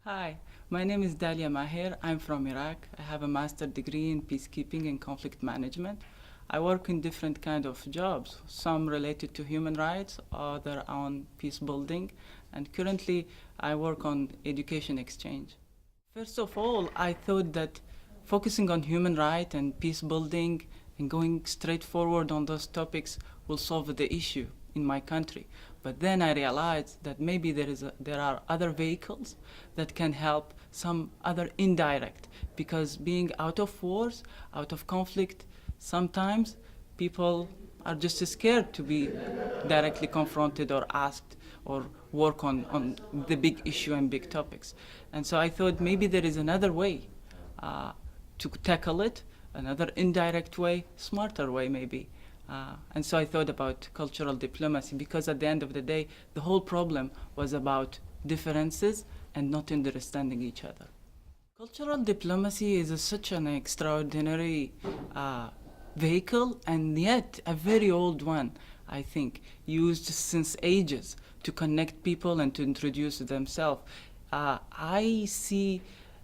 Hi, my name is Dalia Mahir. I'm from Iraq. I have a master's degree in peacekeeping and conflict management. I work in different kind of jobs, some related to human rights, other on peace building, and currently I work on education exchange. First of all, I thought that focusing on human rights and peace building and going straight forward on those topics will solve the issue in my country. But then I realized that maybe there are other vehicles that can help, some other indirect, because being out of wars, out of conflict, sometimes people are just scared to be directly confronted or asked or work on the big issue and big topics. And so I thought maybe there is another way to tackle it, another indirect way, smarter way maybe. And so I thought about cultural diplomacy because at the end of the day, the whole problem was about differences and not understanding each other. Cultural diplomacy is such an extraordinary vehicle and yet a very old one, I think, used since ages to connect people and to introduce themselves. I see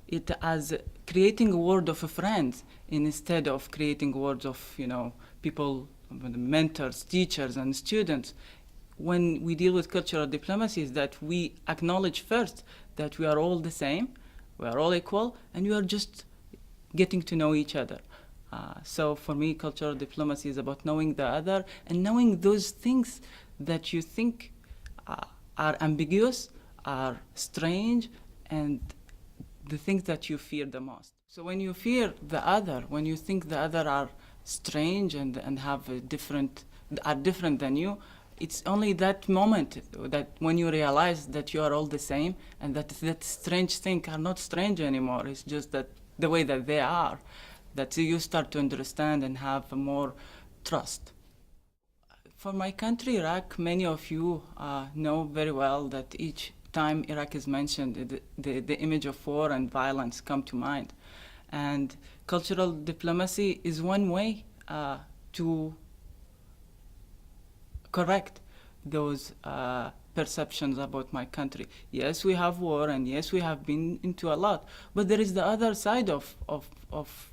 it as creating a world of friends instead of creating worlds of, people, mentors, teachers, and students. When we deal with cultural diplomacy is that we acknowledge first that we are all the same, we are all equal, and we are just getting to know each other. So for me, cultural diplomacy is about knowing the other and knowing those things that you think are ambiguous, are strange, and the things that you fear the most. So when you fear the other, when you think the other are strange and have are different than you, it's only that moment that when you realize that you are all the same and that strange thing are not strange anymore. It's just that the way that they are, that you start to understand and have more trust. For my country, Iraq, many of you know very well that each time Iraq is mentioned, the image of war and violence come to mind. And cultural diplomacy is one way to correct those perceptions about my country. Yes, we have war, and yes, we have been into a lot, but there is the other side of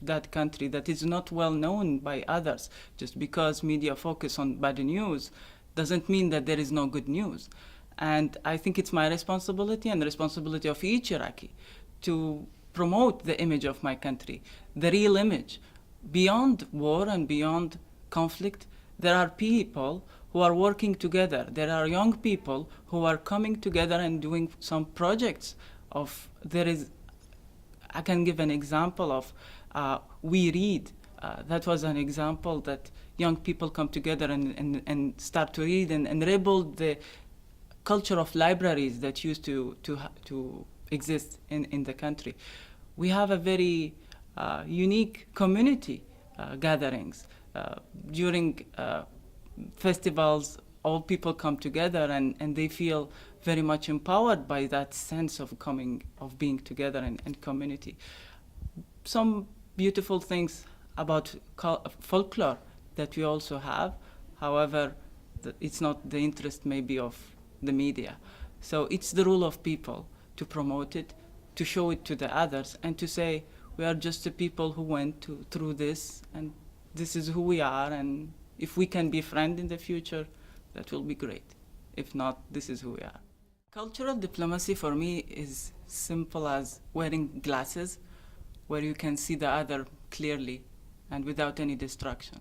that country that is not well known by others. Just because media focus on bad news doesn't mean that there is no good news. And I think it's my responsibility and the responsibility of each Iraqi to promote the image of my country, the real image. Beyond war and beyond conflict, there are people who are working together. There are young people who are coming together and doing some projects I can give an example of We Read. That was an example that young people come together and start to read and rebuild the culture of libraries that used to exist in the country. We have a very unique community gatherings. During festivals, all people come together and they feel very much empowered by that sense of being together and community. Some beautiful things about folklore that we also have, however, it's not the interest maybe of the media. So it's the role of people to promote it, to show it to the others, and to say, we are just the people who went through this, and this is who we are, and if we can be friends in the future, that will be great. If not, this is who we are. Cultural diplomacy for me is simple as wearing glasses where you can see the other clearly and without any distraction.